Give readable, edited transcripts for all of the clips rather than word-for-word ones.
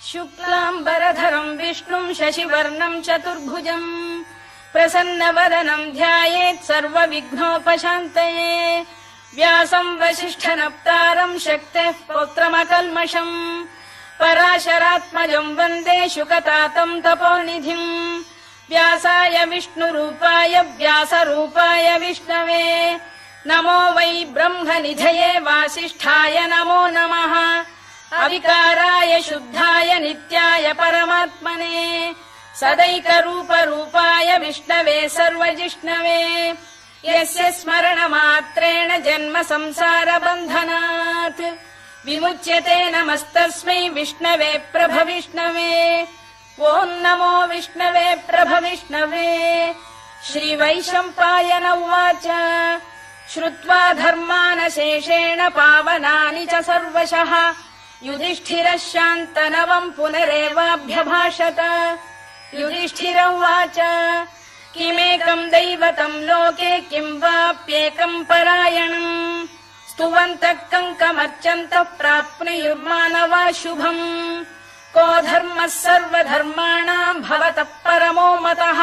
शुक्लाम्बरधरम् विष्णुम् शशिवर्णम् चतुर्भुजम् प्रसन्नवदनम् ध्यायेत् सर्वविघ्नोपशान्तये व्यासम् वसिष्ठनप्तारम् शक्तेः पौत्रमकल्मषम् पराशरात्मजम् वन्दे शुकतातम् तपोनिधिम् व्यासाय विष्णुरूपाय व्यासरूपाय विष्णवे नमो वै ब्रह्मनिधये वासिष्ठाय नमो नमः अविकाराय शुद्धाय नित्याय परमात्मने सदैकरूपरूपाय विष्णवे सर्वजिष्णवे यस्य स्मरणमात्रेण जन्म संसारबन्धनात् विमुच्यते नमस्तस्मै विष्णवे प्रभविष्णवे ॐ नमो विष्णवे प्रभविष्णवे। श्रीवैशम्पायन उवाच श्रुत्वा धर्मानशेषेण पावनानि च सर्वशः युधिष्ठिरः शान्तनवम् पुनरेवाभ्यभाषत। युधिष्ठिर उवाच किमेकम् दैवतम् लोके किम् वाप्येकम् परायणम् स्तुवन्तः कङ्कमर्चन्तः प्राप्नुयुर्मानवा शुभम् को धर्मः सर्वधर्माणाम् भवतः परमो मतः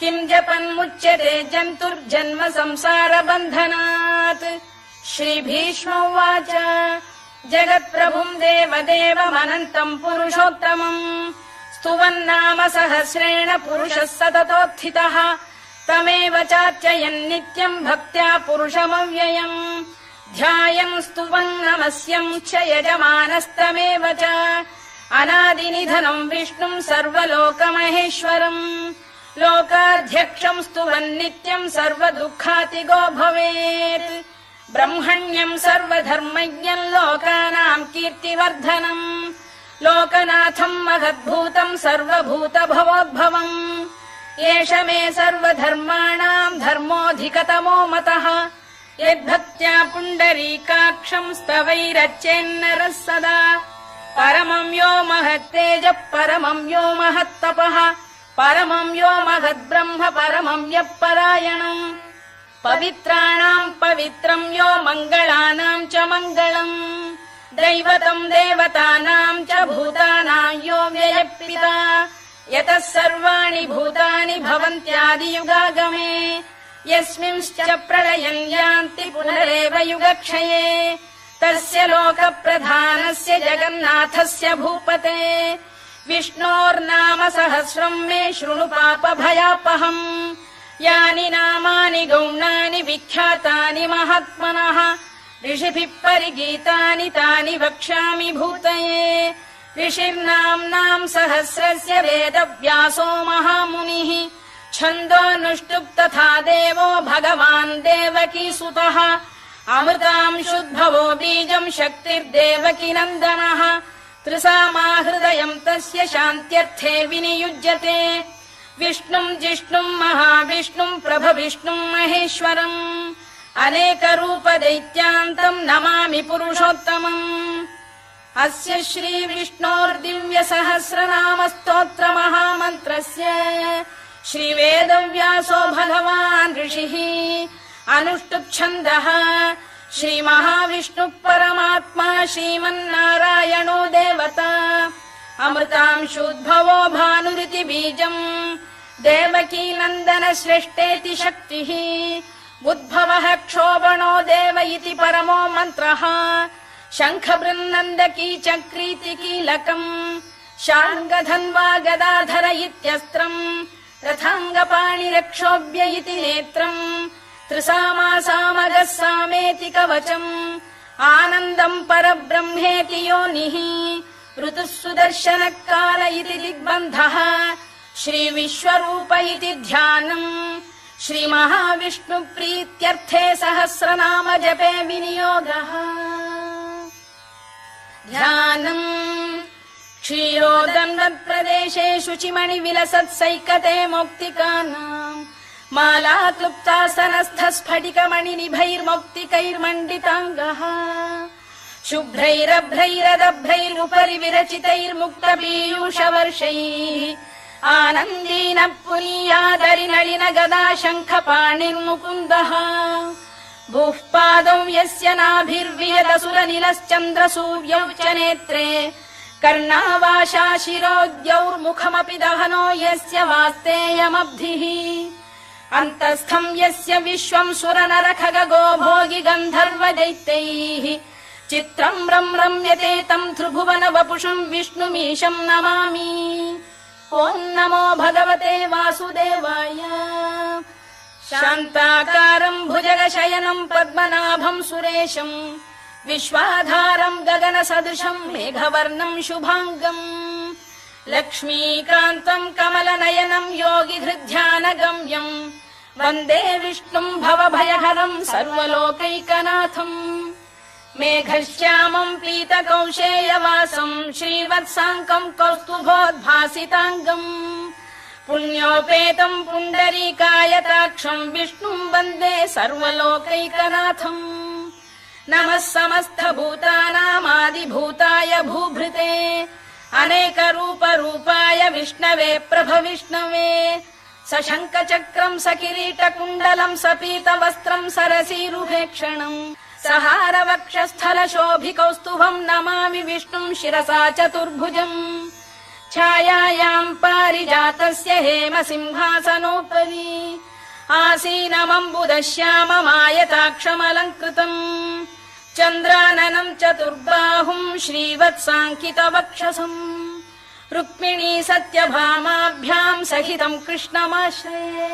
किम् जपन्मुच्यते जन्तुर्जन्म संसारबन्धनात्। श्रीभीष्म उवाच जगत्प्रभुम् देवदेवमनन्तम् पुरुषोत्तमम् स्तुवन्नाम सहस्रेण पुरुषः सततोत्थितः तमेव चार्चयन्नित्यम् भक्त्या पुरुषमव्ययम् ध्यायम् स्तुवन् नमस्यम् च यजमानस्तमेव च अनादिनिधनम् विष्णुम् सर्वलोकमहेश्वरम् लोकाध्यक्षम् स्तुवन्नित्यम् सर्वदुःखातिगो भवेत् ब्रह्मण्यम् सर्वधर्मज्ञम् लोकानाम् कीर्तिवर्धनम् लोकनाथम् महद्भूतम् सर्वभूतभवोद्भवम् एष मे सर्वधर्माणाम् धर्मोऽधिकतमो मतः यद्भक्त्या पुण्डरीकाक्षम् स्तवैरच्चेन्नरः सदा परमम् यो महत्तेजः परमम् यो महत्तपः परमम् यो महद्ब्रह्म परमम् यः परायणम् पवित्राणाम् पवित्रम् यो मङ्गलानाम् च मङ्गलम् दैवतम् देवतानाम् च भूतानाम् यो व्ययः यतः सर्वाणि भूतानि भवन्त्यादियुगागमे यस्मिंश्च प्रलयम् यान्ति पुनरेव युगक्षये तस्य लोकप्रधानस्य जगन्नाथस्य भूपते विष्णोर्नाम सहस्रम् मे शृणु पापभयापहम् यानि नामानि गौणानि विख्यातानि महात्मनः ऋषिभिः परिगीतानि तानि वक्ष्यामि भूतये ऋषिर्नाम्नाम् सहस्रस्य वेदव्यासो महामुनिः छन्दोऽनुष्टुप् तथा देवो भगवान् देवकीसुतः अमृतांशुद्भवो बीजम् शक्तिर्देवकी नन्दनः त्रिसामाहृदयम् तस्य शान्त्यर्थे विनियुज्यते विष्णुम् जिष्णुम् महाविष्णुम् प्रभविष्णुम् महेश्वरम् अनेकरूपदैत्यान्तम् नमामि पुरुषोत्तमम् अस्य श्रीविष्णोर्दिव्यसहस्रनामस्तोत्रमहामन्त्रस्य श्रीवेदव्यासो भगवान् ऋषिः अनुष्टुप्छन्दः श्रीमहाविष्णुः परमात्मा श्रीमन्नारायणो देवता अमृतांशुद्भवो भानुरिति बीजम् देवकी नन्दन श्रेष्ठेति शक्तिः उद्भवः क्षोभणो देव इति परमो मन्त्रः शङ्खबृन्नन्दकी चक्रीति कीलकम् शार्ङ्गधन्वा गदाधर इत्यस्त्रम् रथाङ्गपाणिरक्षोभ्य इति नेत्रम् त्रिसामासामगः सामेति कवचम् आनन्दम् परब्रह्मेति योनिः ऋतुः सुदर्शनकाल इति दिग्बन्धः श्रीविश्वरूप इति ध्यानम् श्रीमहाविष्णुप्रीत्यर्थे सहस्रनाम जपे विनियोगः ध्यानम् क्षीरोदन्वत्प्रदेशे शुचिमणिविलसत्सैकते मौक्तिकानाम् माला क्लुप्तासनस्थस्फटिकमणिनिभैर्मौक्तिकैर्मण्डिताङ्गः शुभ्रैरभ्रैरदभ्रैरुपरि विरचितैर्मुक्तपीयूषवर्षैः आनन्दीन पुनीयादरिनलिन गदा शङ्खपाणिर्मुकुन्दः भूः पादौ यस्य नाभिर्वियदसुरनिलश्चन्द्रसूर्यौ च नेत्रे कर्णावाशा शिरोद्यौर्मुखमपि दहनो यस्य वास्तेयमब्धिः अन्तस्थम् यस्य विश्वम् सुरनरखगो भोगि गन्धर्व दैत्यैः चित्रम् रम्यते तम् त्रिभुवन वपुषम् विष्णुमीशम् नमामि। ॐ नमो भगवते वासुदेवाय। शान्ताकारम् भुजगशयनम् पद्मनाभम् सुरेशम् विश्वाधारम् गगनसदृशम् मेघवर्णम् शुभाङ्गम् लक्ष्मीकान्तम् कमलनयनम् योगिहृद्ध्यानगम्यम् वन्दे विष्णुम् भवभयहरम् सर्वलोकैकनाथम् मेघश्यामम् पीतकौशेयवासम् श्रीवत्साङ्कम् कौस्तुभोद्भासिताङ्गम् पुण्योपेतम् पुण्डरीकायताक्षम् विष्णुम् वन्दे सर्वलोकैकनाथम् नमः समस्तभूतानामादिभूताय भूभृते अनेकरूपरूपाय विष्णवे प्रभविष्णवे सशङ्खचक्रम् सकिरीटकुण्डलम् सपीतवस्त्रम् सरसीरुहेक्षणम् सहारवक्षस्थलशोभिकौस्तुभम् नमामि विष्णुम् शिरसा चतुर्भुजम् छायायाम् पारिजातस्य हेमसिंहासनोपरि आसीनमम्बुदश्याममायताक्षमलङ्कृतम् चन्द्राननम् चतुर्बाहुम् श्रीवत्साङ्कितवक्षसम् रुक्मिणी सत्यभामाभ्याम् सहितम् कृष्णमाश्रये।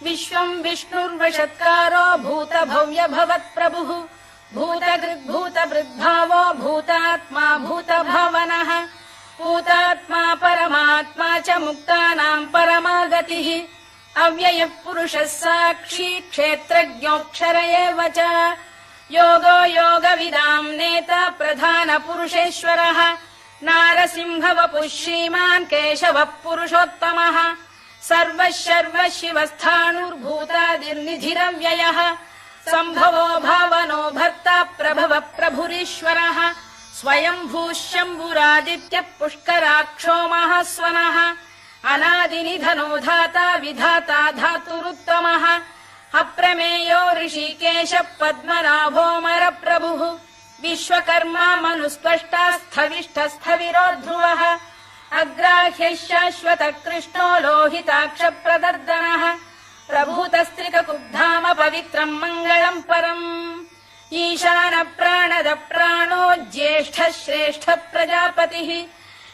विश्वम् विष्णुर्वषत्कारो भूतभव्य भवत्प्रभुः भूतकृद्भूतभृद्भावो भूतात्मा भूतभावनः भूतात्मा परमात्मा च मुक्तानाम् परमागतिः अव्ययः पुरुषः साक्षी क्षेत्रज्ञोऽक्षर एव च योगो योगविदाम् नेता प्रधानपुरुषेश्वरः नारसिंहवपुः श्रीमान् केशवः पुरुषोत्तमः सर्वः शर्वः शिवस्थाणुर्भूतादिर्निधिरव्ययः सम्भवो भावनो भर्ता प्रभवः प्रभुरीश्वरः स्वयम्भूः शम्भुरादित्यः पुष्कराक्षो महास्वनः अनादिनिधनो धाता विधाता धातुरुत्तमः अप्रमेयो ऋषिकेशः पद्मनाभोऽमर प्रभुः विश्वकर्मा मनुस्पष्टा स्थविष्ठस्थविरो ध्रुवः अग्राह्यः शाश्वतः कृष्णो लोहिताक्षप्रदर्दनः प्रभूतस्त्रिककुब्धाम पवित्रम् मङ्गलम् परम् ईशान प्राणद प्राणो ज्येष्ठः श्रेष्ठः प्रजापतिः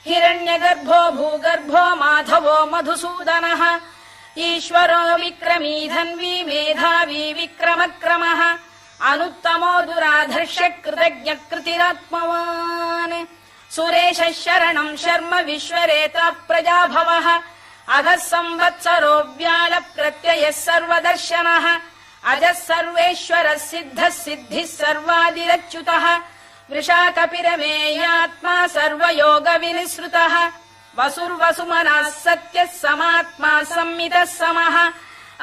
हिरण्यगर्भो भूगर्भो माधवो मधुसूदनः ईश्वरो विक्रमी धन्वी मेधावी विक्रमक्रमः अनुत्तमो दुराधर्ष्य कृतज्ञः कृतिरात्मवान् सुरेशः शरणम् शर्म विश्वरेता प्रजाभवः अधः संवत्सरो व्याल प्रत्ययः सर्वदर्शनः अजः सर्वेश्वरः सिद्धः सिद्धिः सर्वादिरच्युतः वृषाकपिरमेयात्मा सर्वयोगविनिसृतः वसुर्वसुमनः सत्यः समात्मा संमितः समः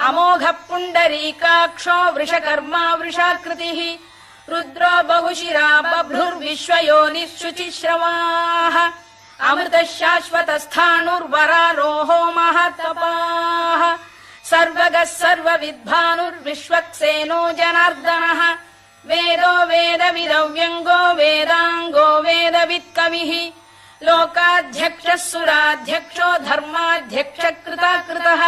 अमोघः पुण्डरीकाक्षो वृषकर्मा वृषाकृतिः रुद्रो बहुशिरा बभ्रुर्विश्वयोनिः शुचिश्रवाः अमृतः शाश्वतस्थाणुर्वरारोहो महातपाः सर्वगः सर्वविद्भानुर्विश्वक्सेनो जनार्दनः वेदो वेदविदव्यङ्गो वेदाङ्गो वेदवित्कविः लोकाध्यक्षः सुराध्यक्षो धर्माध्यक्षः कृताकृतः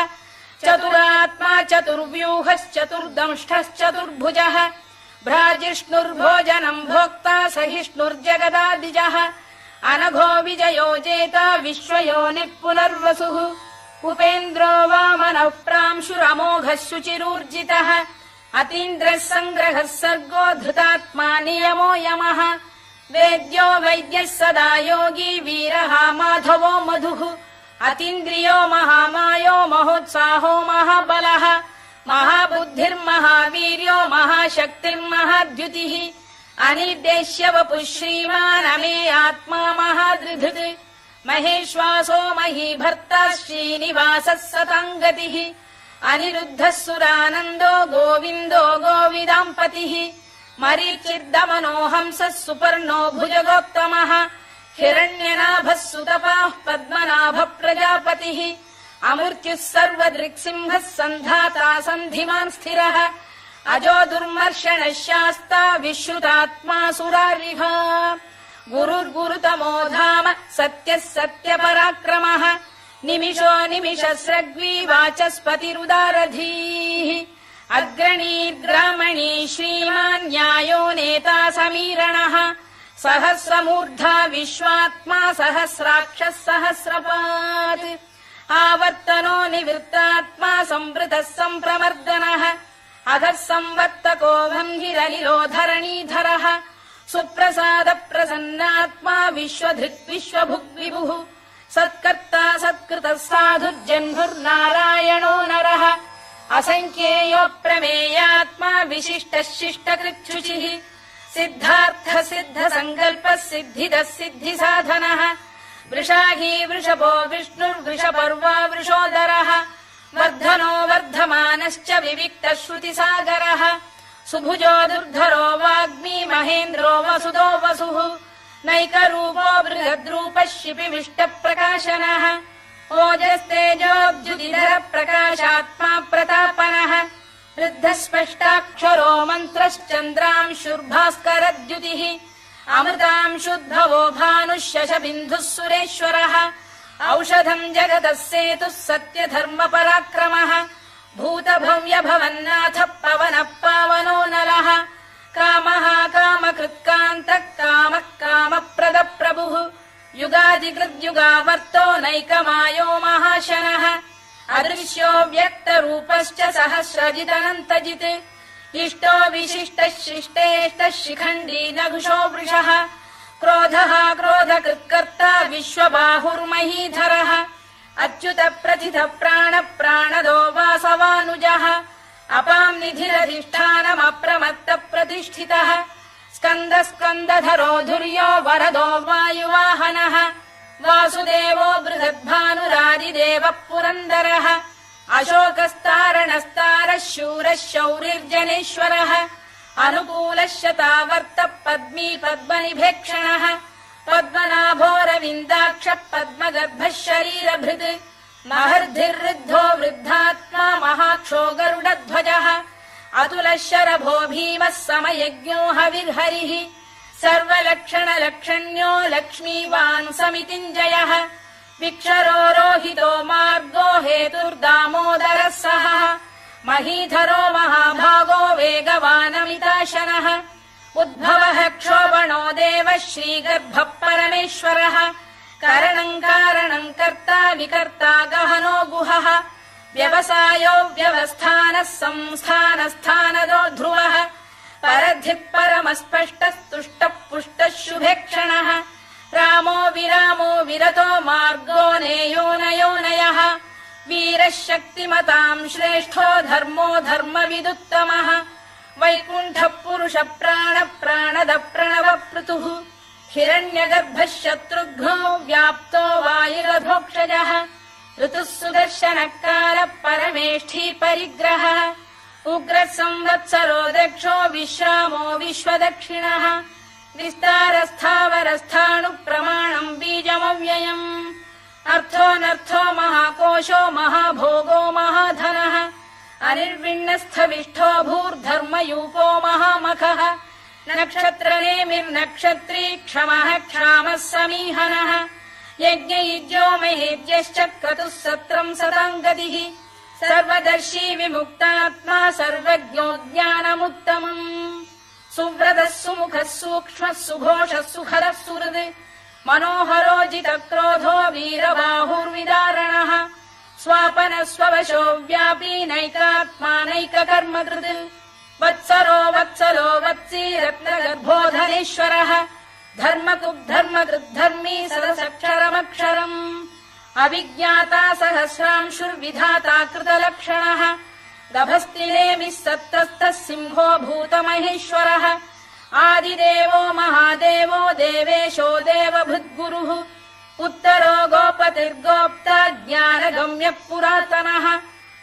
चतुरात्मा चतुर्व्यूहश्चतुर्दंष्टश्चतुर्भुजः भ्राजिष्णुर्भोजनम् भोक्ता सहिष्णुर्जगदादिजः अनघो विजयो जेता विश्वयोनिः पुनर्वसुः उपेन्द्रो वामनः प्रांशुरमोघः शुचिरूर्जितः अतीन्द्रः सङ्ग्रहः सर्गो धृतात्मा नियमो यमः वेद्यो वैद्यः सदा योगी वीरः माधवो मधुः अतीन्द्रियो महामायो महोत्साहो महाबलः महाबुद्धिर्महावीर्यो महाशक्तिर्महाद्युतिः अनिर्देश्य वपुः श्रीमान् अमे आत्मा महादृधृत् महेश्वासो महीभर्ता श्रीनिवासः सताङ्गतिः अनिरुद्धः सुरानन्दो गोविन्दो गोविदाम्पतिः मरीचिर्दमनो हंसः सुपर्णो भुजगोत्तमः हिरण्यनाभः सुतपाः पद्मनाभ प्रजापतिः अमृत्युः सर्वदृक्सिंहः सन्धाता सन्धिमान् स्थिरः अजो दुर्मर्षणः शास्ता विश्रुतात्मा सुरारिः गुरुर्गुरुतमो धाम सत्यः सत्यपराक्रमः निमिषो निमिषस्रग्वी वाचस्पतिरुदारधीः अग्रणीर्ग्रामणी श्रीमान् न्यायो नेता समीरणः सहस्रमूर्धा विश्वात्मा सहस्राक्षः सहस्रपात् आवर्तनो निवृत्तात्मा संवृतः सम्प्रमर्दनः अधः संवर्तको वह्निरनिलो धरणीधरः सुप्रसाद प्रसन्नात्मा विश्वधृक् विश्वभुग्विभुः सत्कर्ता सत्कृतः साधुर्जह्नुर्नारायणो नरः असङ्ख्येयो प्रमेयात्मा विशिष्टः शिष्टकृच्छुचिः सिद्धार्थ सिद्ध संकल्पः सिद्धिदः सिद्धिसाधनः वृषाही वृषभो विष्णुर्वृषपर्वा वृषोदरः वर्धनो वर्धमानश्च विविक्तः श्रुतिसागरः सुभुजो दुर्धरो वाग्मी महेन्द्रो वसुदो वसुः नैकरूपो बृहद्रूपः शिपिविष्टप्रकाशनः ओजस्तेजोऽब्जुदिधर प्रकाशात्मा प्रतापनः वृद्धस्पष्टाक्षरो मन्त्रश्चन्द्रांशुर्भास्करद्युतिः अमृतांशुद्भवो भानुः शशबिन्दुः सुरेश्वरः औषधम् जगतः सेतुः सत्यधर्मपराक्रमः भूतभव्यभवन्नाथः पवनः पावनो नलः कामः कामकृत्कान्तः कामः कामप्रदप्रभुः युगादिकृद्युगावर्तो नैकमायो महाशनः अदृश्यो व्यक्तरूपश्च सहस्रजिदनन्तजित् इष्टो विशिष्टः शिष्टेष्टः शिखण्डी नघुषो वृषः क्रोधः क्रोधकृत्कर्ता विश्वबाहुर्महीधरः अच्युत प्रथित प्राण प्राणदो वासवानुजः अपां निधिरधिष्ठानमप्रमत्त प्रतिष्ठितः स्कन्द स्कन्दधरो धुर्यो वरदो वायुवाहनः वासुदेवो बृहद्भानुरादिदेवः पुरन्दरः अशोकस्तारणस्तारः शूरः शौरिर्जनेश्वरः अनुकूलः शतावर्तः पद्मी पद्मनिभेक्षणः पद्मनाभोरविन्दाक्षः पद्मगर्भः शरीरभृत् महर्धिर्वृद्धो वृद्धात्मा महाक्षो गरुडध्वजः अतुलः शरभो भीमः समयज्ञो हविर्हरिः सर्वलक्षणलक्षण्यो लक्ष्मीवान् समितिञ्जयः विक्षरो रोहितो मार्गो हेतुर्दामोदरः सहः महीधरो महाभागो वेगवानमिताशनः उद्भवः क्षोभणो देवः श्रीगर्भः परमेश्वरः करणम् कारणम् कर्ता विकर्ता गहनो गुहः व्यवसायो व्यवस्थानः संस्थानस्थानदो ध्रुवः परधिः परमस्पष्टस्तुष्टः पुष्टः शुभेक्षणः रामो विरामो विरतो मार्गो नेयोनयोनयः वीरः शक्तिमताम् श्रेष्ठो धर्मो धर्मविदुत्तमः वैकुण्ठः पुरुष प्राण प्राणद प्रणव पृतुः हिरण्यगर्भः शत्रुघ्नो व्याप्तो वायुरधोक्षजः ऋतुः सुदर्शनकालः परमेष्ठी परिग्रहः उग्रः संवत्सरो दक्षो विश्रामो विश्वदक्षिणः विस्तारस्थावरस्थाणुः प्रमाणम् बीजमव्ययम् अर्थोऽनर्थो महाकोशो महाभोगो महाधनः अनिर्विण्णस्थविष्ठो भूर्धर्मयूपो महामखः नक्षत्रनेमिर्नक्षत्री क्षमः क्षामः समीहनः यज्ञयुज्यो महेज्यश्च क्रतुः सत्रम् सताम् गतिः सर्वदर्शी विमुक्तात्मा सर्वज्ञो ज्ञानमुत्तमम् सुव्रतः सुमुखः सूक्ष्मः सुघोषः सुखरः सुहृद् मनोहरो जितक्रोधो वीरबाहुर्विदारणः स्वापनः स्ववशो व्यापी नैकात्मा नैककर्मकृत् वत्सरो वत्सलो वत्सी रत्नगर्भोधनेश्वरः धर्मकृद्धर्मकृद्धर्मी सदसक्षरमक्षरम् अविज्ञाता सहस्रांशुर्विधाता कृतलक्षणः दभस्तिनेमिः सत्तस्तः सिंहो भूतमहेश्वरः आदिदेवो महादेवो देवेशो देवभृद्गुरुः उत्तरो गोपतिर्गोप्ता ज्ञानगम्यः पुरातनः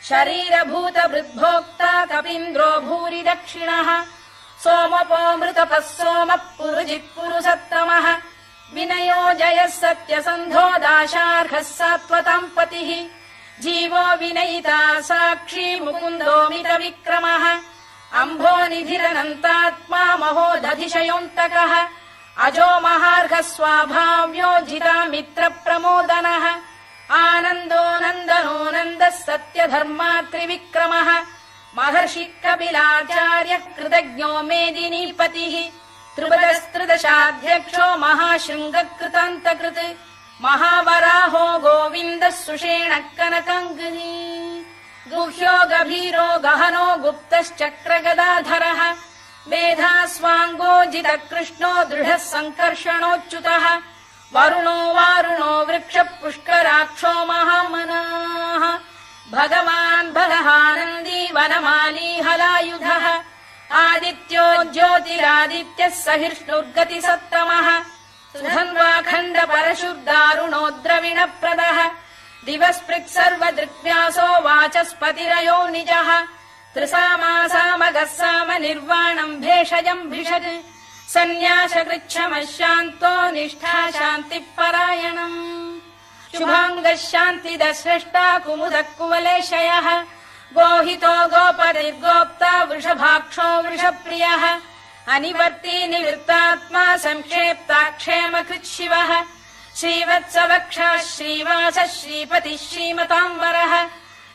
शरीरभूतभृद्भोक्ता कपीन्द्रो भूरि दक्षिणः सोमपो मृतपः सोमः पुरुजिः पुरुषत्तमः विनयो जयः सत्यसन्धो दाशार्हः सात्वताम् पतिः जीवो विनयिता साक्षी मुकुन्दो मितविक्रमः अम्भोनिधिरनन्तात्मा महोदधिशयोऽन्तकः अजो महार्घः स्वाभाव्यो जिता मित्रप्रमोदनः आनन्दो नन्दनो नन्दः सत्यधर्मात्रिविक्रमः महर्षि कपिलाचार्यः कृतज्ञो मेदिनीपतिः त्रिपदस्त्रिदशाध्यक्षो महाशृङ्गकृतान्तकृत् महावराहो गोविन्दः सुषेणः कनकाङ्गनी गुह्यो गभीरो गहनो गुप्तश्चक्रगदाधरः मेधास्वाङ्गो जितः कृष्णो दृढः सङ्कर्षणोच्युतः वरुणो वारुणो वृक्षः पुष्कराक्षो महामनाः भगवान् बलहानन्दी वनमाली हलायुधः आदित्यो ज्योतिरादित्यः सहिष्णुर्गतिसत्तमः सुधन्वाखण्ड परशुर्दारुणो द्रविणप्रदः दिवस्पृक् सर्वदृक्व्यासो वाचस्पतिरयो निजः त्रिसामासामगः साम निर्वाणम् भेषजम् भिषज सन्न्यासकृच्छमः शान्तो निष्ठा शान्तिपरायणम् शुभाङ्गः शान्तिदः स्रष्टा कुमुदः कुवलेशयः गोहितो गोपतिर्गोप्ता वृषभाक्षो वृषप्रियः अनिवर्ती निवृत्तात्मा संक्षेप्ताक्षेमकृत् शिवः श्रीवत्सवक्षः श्रीवासः श्रीपतिः श्रीमताम्बरः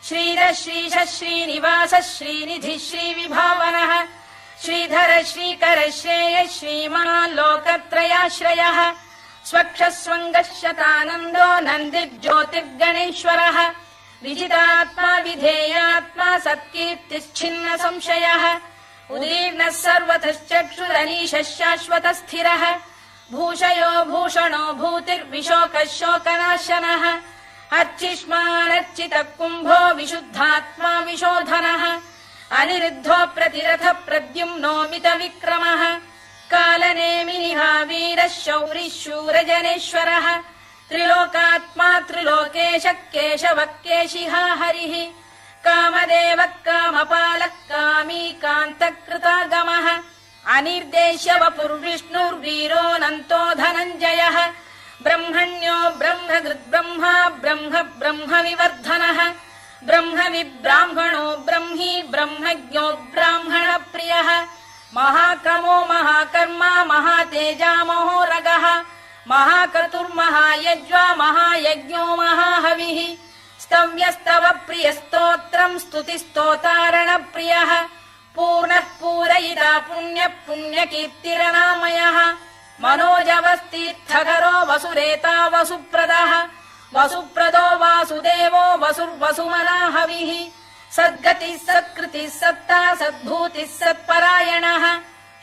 श्रीधः श्रीशः श्रीनिवासः श्रीनिधिः श्रीविभावनः श्रीधर श्रीकर श्रेयः श्रीमान् लोकत्रयाश्रयः स्वक्षः स्वङ्गः शतानन्दो नन्दिर्ज्योतिर्गणेश्वरः विजितात्मा विधेयात्मा सत्कीर्तिश्छिन्न संशयः उदीर्णः सर्वतश्चक्षुरनीशः शाश्वतः स्थिरः भूषयो भूषणो भूतिर्विशोकः शोकनाशनः अर्चिष्मानर्चितः कुम्भो विशुद्धात्मा विशोधनः अनिरुद्धो प्रतिरथ प्रद्युम्नो मितविक्रमः कालनेमिनिः वीरः शौरिः शूरजनेश्वरः त्रिलोकात्मा त्रिलोकेशः केशवः केशिः हरिः कामदेवः कामपालः कामी कान्तकृतागमः अनिर्देश्य वपुर्विष्णुर्वीरोऽनन्तो धनञ्जयः ब्रह्मण्यो ब्रह्मकृद्ब्रह्मा ब्रह्म ब्रह्मविवर्धनः ब्रह्मविब्राह्मणो ब्रह्मी ब्रह्मज्ञो ब्राह्मणप्रियः महाक्रमो महाकर्मा महातेजा महोरगः महाक्रतुर्महायज्वा महायज्ञो महाहविः स्तव्यस्तव प्रियस्तोत्रम् स्तुतिस्तोतारणप्रियः पूर्णः पूरयिता पुण्यः पुण्यकीर्तिरनामयः मनोजवस्तीर्थकरो वसुरेता वसुप्रदः वसुप्रदो वासुदेवो वसुर्वसुमनाहविः सद्गतिः सत्कृतिः सत्ता सद्भूतिः सत्परायणः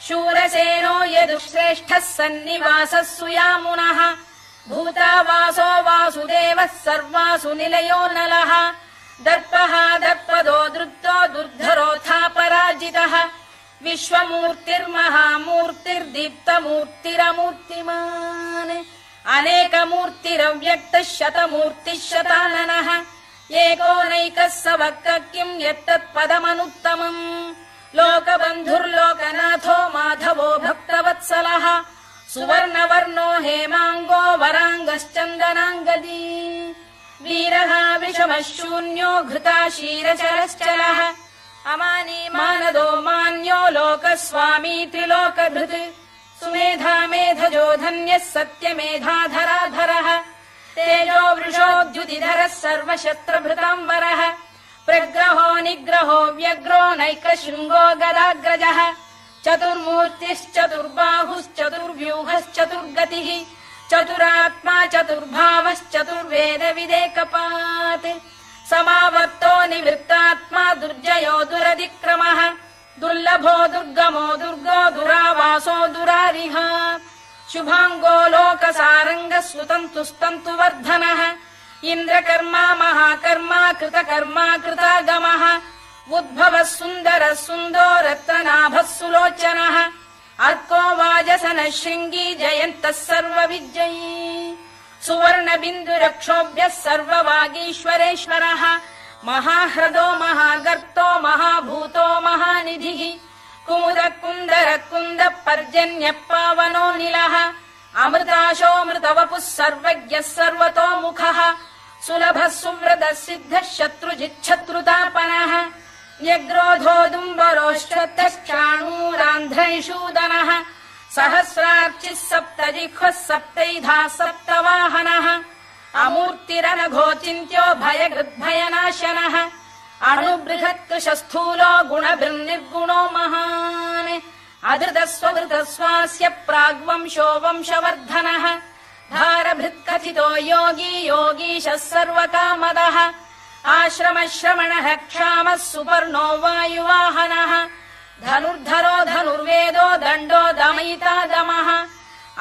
शूरसेनो यदुश्रेष्ठः सन्निवासः सुयामुनः भूतावासो वासुदेवः सर्वासु निलयो नलः दर्पः दर्पदो दृप्तो दुर्धरोऽथा पराजितः विश्वमूर्तिर्महामूर्तिर्दीप्तमूर्तिरमूर्तिमान् अनेकमूर्तिरव्यक्तः शतमूर्तिः शताननः एकोनैकः स वक्र किम् यत्तत्पदमनुत्तमम् लोकबन्धुर्लोकनाथो माधवो भक्तवत्सलः सुवर्णवर्णो हेमाङ्गो वराङ्गश्चन्दनाङ्गदी वीरः विषमः शून्यो घृता क्षीरचरश्चलः अमानी मानदो मान्यो लोकस्वामी त्रिलोकभृत् सुमेधा मेधजो धन्यः सत्यमेधाधराधरः तेजो वृषोद्युतिधरः सर्वशस्त्रभृताम्बरः प्रग्रहो निग्रहो व्यग्रो नैकशृङ्गो गदाग्रजः चतुर्मूर्तिश्चतुर्बाहुश्चतुर्व्यूहश्चतुर्गतिः चतुरात्मा चतुर्भावश्चतुर्वेदविदेकपात् समावर्तो निवृत्तात्मा दुर्जयो दुरधिक्रमः दुर्लभो दुर्गमो दुर्गो दुरावासो दुरारिः शुभाङ्गो लोकसारङ्गः सुतन्तुस्तन्तु वर्धनः इन्द्रकर्मा महाकर्मा कृतकर्मा कृतागमः उद्भवः सुन्दरः सुन्दो रत्ननाभः सुलोचनः अर्को वाजसनः शृङ्गी जयन्तः सर्वविजयी सुवर्णबिन्दुरक्षोभ्यः सर्ववागीश्वरेश्वरः महाह्रदो महागर्तो महाभूतो महानिधिः कुमुद कुन्दर कुन्द पर्जन्यः पावनो निलः अमृताशोऽमृतवपुः सर्वज्ञः सर्वतोमुखः सुलभः सुव्रतः सिद्धः शत्रुजिच्छत्रुतापनः न्यग्रोधोदुम्बरोश्चत्तश्चाणूरान्ध्रैषूदनः सहस्रार्चिः सप्तजिह्वः सप्तैधा सप्तवाहनः अमूर्तिरनघोचिन्त्यो भयकृद्भयनाशनः अणुबृहत्कृशस्थूलो गुणभिर्निर्गुणो महान् अधृतस्वधृतस्वास्य प्राग्वंशो वंशवर्धनः भारभृत्कथितो योगी योगीशः सर्वकामदः आश्रमश्रमणः क्षामः सुपर्णो वायुवाहनः धनुर्धरो धनुर्वेदो दण्डो दमयिता दमः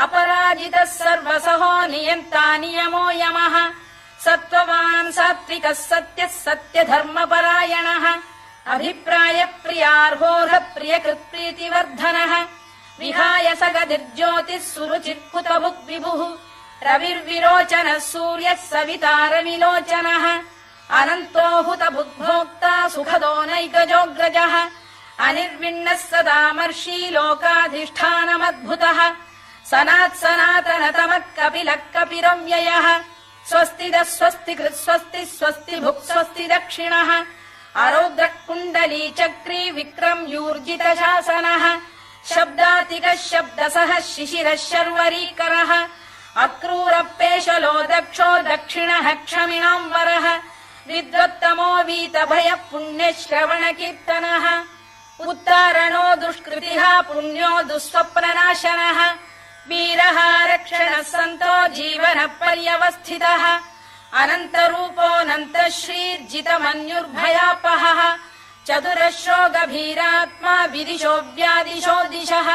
अपराजितः सर्वसहो नियन्ता नियमो यमः सत्त्ववान् सात्विकः सत्यः सत्यधर्मपरायणः अभिप्रायप्रियार्होः प्रियकृत्प्रीतिवर्धनः विहाय सगतिर्ज्योतिः सुरुचिर्कुतभुक् विभुः रविर्विरोचनः सूर्यः सवितारविलोचनः अनन्तो हुतभुग्भोक्ता सुखदो नैकजोऽग्रजः अनिर्विण्णः सदामर्षी लोकाधिष्ठानमद्भुतः सनात्सनातनतमः कपिलः कपिरव्ययः स्वस्तिदः स्वस्तिकृत् स्वस्ति स्वस्ति भुक् स्वस्ति दक्षिणः अरौद्रः कुण्डली चक्री विक्रम्यूर्जितशासनः शब्दातिकः शब्दसः शिशिरः शर्वरीकरः अक्रूरपेशलो दक्षो दक्षिणः क्षमिणाम्बरः विद्वत्तमो वीतभयः पुण्यश्रवणकीर्तनः उत्तारणो दुष्कृतिः पुण्यो दुःस्वप्ननाशनः वीरः रक्षणः सन्तो जीवनः पर्यवस्थितः अनन्तरूपोऽनन्तः श्रीर्जितमन्युर्भयापहः चतुरश्रो गभीरात्मा विदिशो व्यादिशो दिशः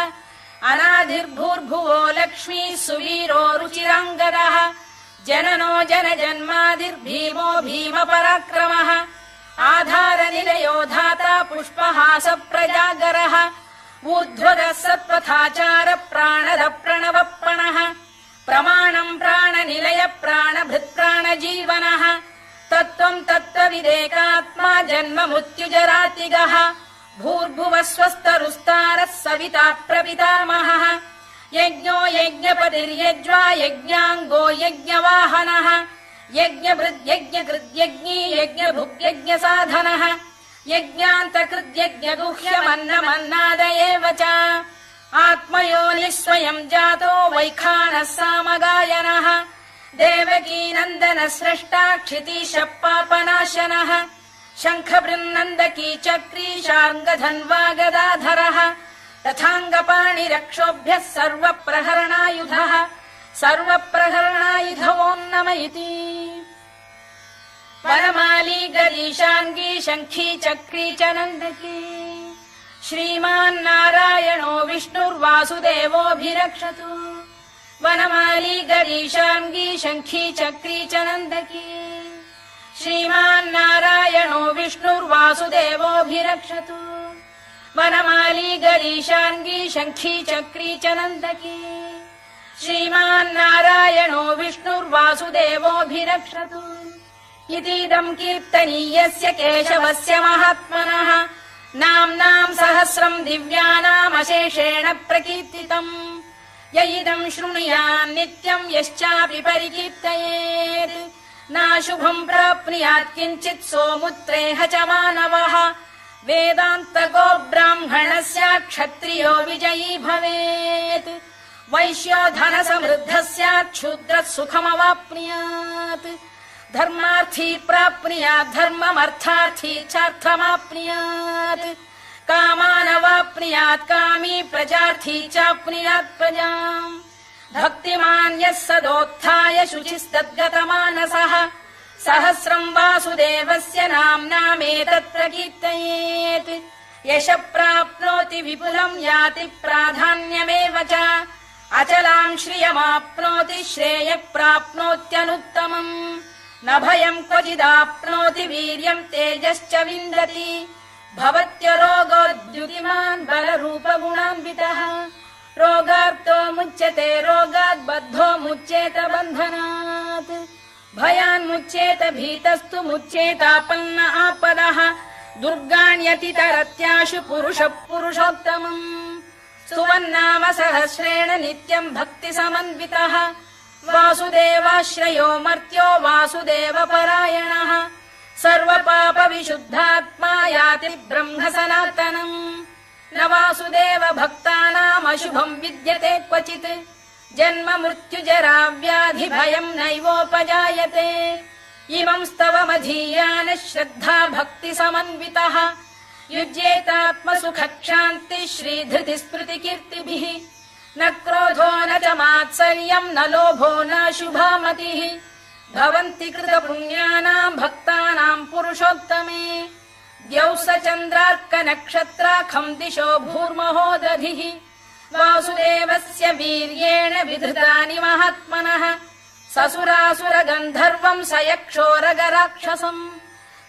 अनाधिर्भूर्भुवो लक्ष्मी सुवीरो रुचिराङ्गदः जननो जनजन्मादिर्भीमो भीमपराक्रमः आधारनिलयो धाता पुष्पहास प्रजागरः ऊर्ध्वगः सत्पथाचार प्राणद प्रणवप्रणः प्रमाणम् प्राणनिलय प्राणभृत्प्राणजीवनः तत्त्वम् तत्त्वविदेकात्मा जन्म मृत्युजरातिगः भूर्भुवः स्वस्तरुस्तारः सविता प्रपितामहः यज्ञो यज्ञपतिर्यज्वा यज्ञाङ्गो यज्ञवाहनः यज्ञभृद्यज्ञकृद्यज्ञी यज्ञभुग्यज्ञसाधनः यज्ञान्तकृद्यज्ञगुह्यमन्नमन्नाद एव च आत्मयोनिः स्वयम् जातो वैखानः सामगायनः देवकीनन्दनः स्रष्टा क्षितीशः पापनाशनः शङ्खबृन्नन्दकी चक्री शार्ङ्गधन्वा गदाधरः तथाङ्गपाणिरक्षोभ्यः सर्वप्रहरणायुधः सर्वप्रहरणायुधवोन्नम इति वनमाली गरीशाङ्गी शङ्खी चक्री च नन्दकी श्रीमान्नारायणो विष्णुर्वासुदेवोऽभिरक्षतु वनमाली गरीशाङ्गी शङ्खी चक्री च नन्दकी श्रीमान्नारायणो विष्णुर्वासुदेवोऽभिरक्षतु वनमाली गरीशाङ्गी शङ्खी चक्री च नन्दकी श्रीमान्नारायणो विष्णुर्वासुदेवोऽभिरक्षतु इतीदम् कीर्तनीयस्य केशवस्य महात्मनः नाम्नाम् सहस्रम् दिव्यानामशेषेण प्रकीर्तितम् य इदम् शृणुयान् नित्यम् यश्चापि परिकीर्तयेत् नाशुभम् प्राप्नुयात् किञ्चित् सोमुत्रेह च मानवः वेदान्तको ब्राह्मणः स्यात् क्षत्रियो विजयी भवेत् वैश्यो धनसमृद्धः स्यात् क्षूद्रः सुखमवाप्नुयात् धर्मार्थी प्राप्नुयात् धर्ममर्थार्थी चार्थमाप्नुयात् कामानवाप्नुयात् कामी प्रजार्थी चाप्नुयात् प्रजाम् भक्तिमान् यः सदोत्थाय शुचिस्तद्गतमानसः सहस्रम् वासुदेवस्य नाम्नामेतत् प्रकीर्तयेत् यशः प्राप्नोति विपुलम् याति प्राधान्यमेव च अचलाम् श्रियमाप्नोति श्रेयः प्राप्नोत्यनुत्तमम् न भयम् क्वचिदाप्नोति वीर्यम् तेजश्च विन्दति भवत्यरोगोद्युतिमान् बलरूपगुणान्वितः रोगार्तो मुच्यते रोगात् बद्धो मुच्येत बन्धनात् भयान्मुच्येत भीतस्तु मुच्येतापन्न आपदः दुर्गाण्यतितरत्याशु पुरुषः पुरुषोत्तमम् स्तुवन्नाम सहस्रेण नित्यम् भक्ति समन्वितः वासुदेवाश्रयो मर्त्यो वासुदेवपरायणः सर्वपाप विशुद्धात्मा याति ब्रह्म सनातनम् न वासुदेव भक्तानामशुभम् विद्यते क्वचित् जन्म मृत्युजरा व्याधि भयम् नैवोपजायते इमम् स्तवमधीयान श्रद्धा भक्ति समन्वितः युज्येतात्मसुखक्षान्ति श्रीधृति स्मृति कीर्तिभिः न क्रोधो न च मात्सर्यम् न लोभो न शुभामतिः भवन्ति कृतपुण्यानाम् भक्तानाम् पुरुषोत्तमे द्यौः स चन्द्रार्कनक्षत्राखम् दिशो भूर्महो दधिः वासुदेवस्य वीर्येण विधृतानि महात्मनः ससुरासुरगन्धर्वम् स यक्षोरगराक्षसम्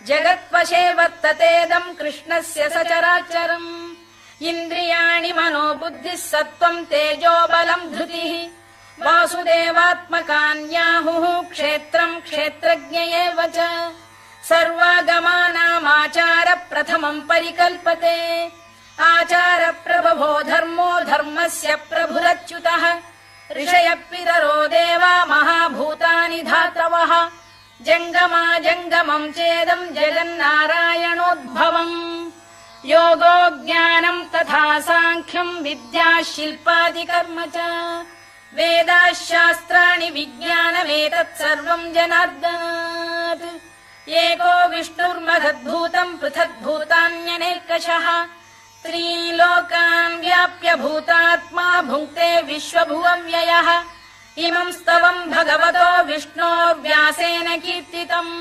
जगत्वशे वर्ततेदम् कृष्णस्य सचराचरम् इन्द्रियाणि मनो बुद्धिः सत्त्वम् तेजो बलम् धृतिः वासुदेवात्मकान्याहुः क्षेत्रम् क्षेत्रज्ञ एव च सर्वागमानामाचार प्रथमम् परिकल्पते आचार प्रभवो धर्मो धर्मस्य प्रभुरच्युतः ऋषयः पितरो देवा महाभूतानि धातवः जङ्गमा जङ्गमम् चेदम् जगन्नारायणोद्भवम् योगो ज्ञानम् तथा साङ्ख्यम् विद्या शिल्पादिकर्म च वेदाः शास्त्राणि विज्ञानमेतत् सर्वम् जनार्दनात् एको विष्णुर्महद्भूतम् पृथग्भूतान्यनेकशः त्रीन् लोकान् व्याप्य भूतात्मा भुङ्क्ते विश्वभुवव्ययः इमम् स्तवम् भगवतो विष्णोर्व्यासेन कीर्तितम्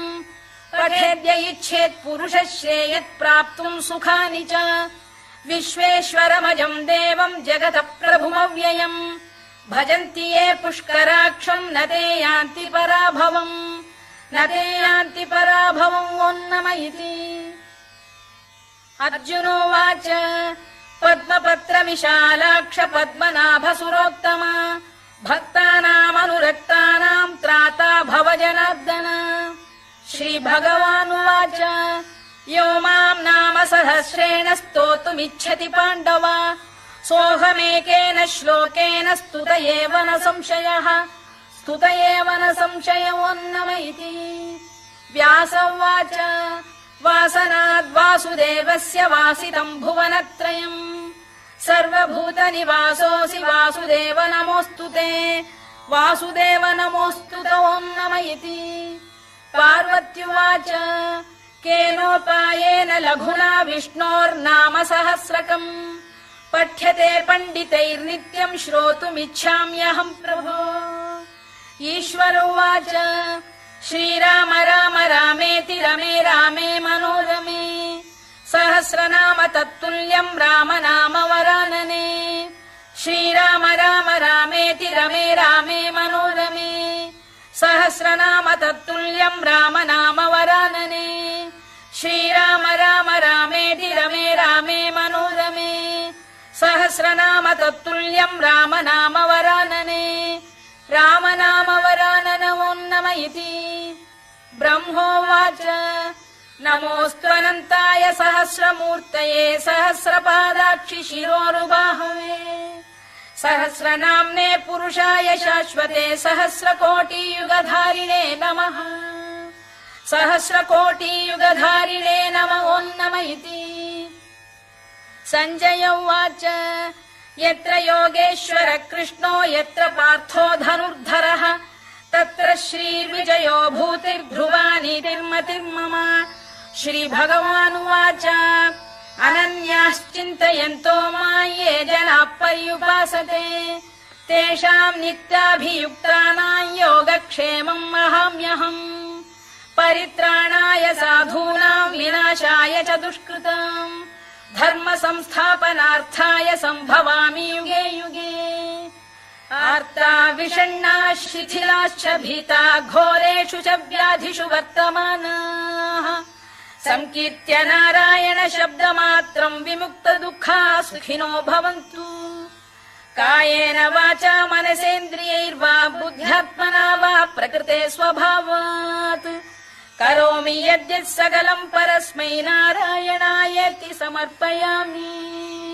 पठेद्य इच्छेत् पुरुषः श्रेयत् प्राप्तुम् सुखानि च विश्वेश्वरमजम् देवम् जगतः प्रभुमव्ययम् भजन्ति ये पुष्कराक्षम् न ते यान्ति पराभवम् न ते यान्ति पराभवम् ओन्नम इति अर्जुनोवाच पद्मपत्र विशालाक्ष पद्मनाभ सुरोत्तम भक्तानामनुरक्तानाम् त्राता भव जनार्दन श्रीभगवानुवाच यो माम् नाम सहस्रेण स्तोतुमिच्छति पाण्डव सोऽहमेकेन श्लोकेन स्तुत एव न संशयः स्तुत एव न संशयोन्नम इति व्यास उवाच वासनाद्वासुदेवस्य वासितम् भुवनत्रयम् सर्वभूतनिवासोऽसि वासुदेव नमोऽस्तु ते वासुदेव नमोऽस्तु ते ओन्नम इति पार्वत्युवाच केनोपायेन लघुना विष्णोर्नाम सहस्रकम् पठ्यते पण्डितैर्नित्यम् श्रोतुमिच्छाम्यहम् प्रभो ईश्वर उवाच श्रीराम राम रामेति रमे रामे मनोरमे सहस्रनाम तत्तुल्यम् राम नाम वरानने श्रीराम राम रामेति रमे रामे मनोरमे सहस्रनाम तत्तुल्यम् राम नाम वरानने श्रीराम राम रामेति रमे रामे मनोरमे सहस्रनाम तत्तुल्यम् राम नाम वरानने राम नाम वराननमोन्नम इति ब्रह्मोवाच नमोऽस्त्वनन्ताय सहस्रमूर्तये सहस्रपादाक्षि शिरोरुबाहवे सहस्रनाम्ने पुरुषाय शाश्वते सहस्रकोटियुगधारिणे नमः सहस्रकोटियुगधारिणे नम ओन्नम इति सञ्जय उवाच यत्र योगेश्वर कृष्णो यत्र पार्थो धनुर्धरः तत्र श्रीर्विजयो भूतिर्ध्रुवानीतिर्मतिर्मम श्रीभगवानुवाच अनन्याश्चिन्तयन्तो मां ये जनाः पर्युपासते तेषाम् नित्याभियुक्तानां योगक्षेमम् वहाम्यहम् परित्राणाय साधूनां विनाशाय च दुष्कृताम् धर्म संस्थापनार्थाय सम्भवामि युगे युगे आर्ता विषण्णाः शिथिलाश्च भीता घोरेषु च व्याधिषु वर्तमानाः संकीर्त्य नारायण शब्दमात्रम् विमुक्त दुःखाः सुखिनो भवन्तु कायेन वाचा मनसेन्द्रियैर्वा बुद्ध्यात्मना वा प्रकृते स्वभावात् करोमि यद्यत् सकलम् परस्मै नारायणायेति समर्पयामि।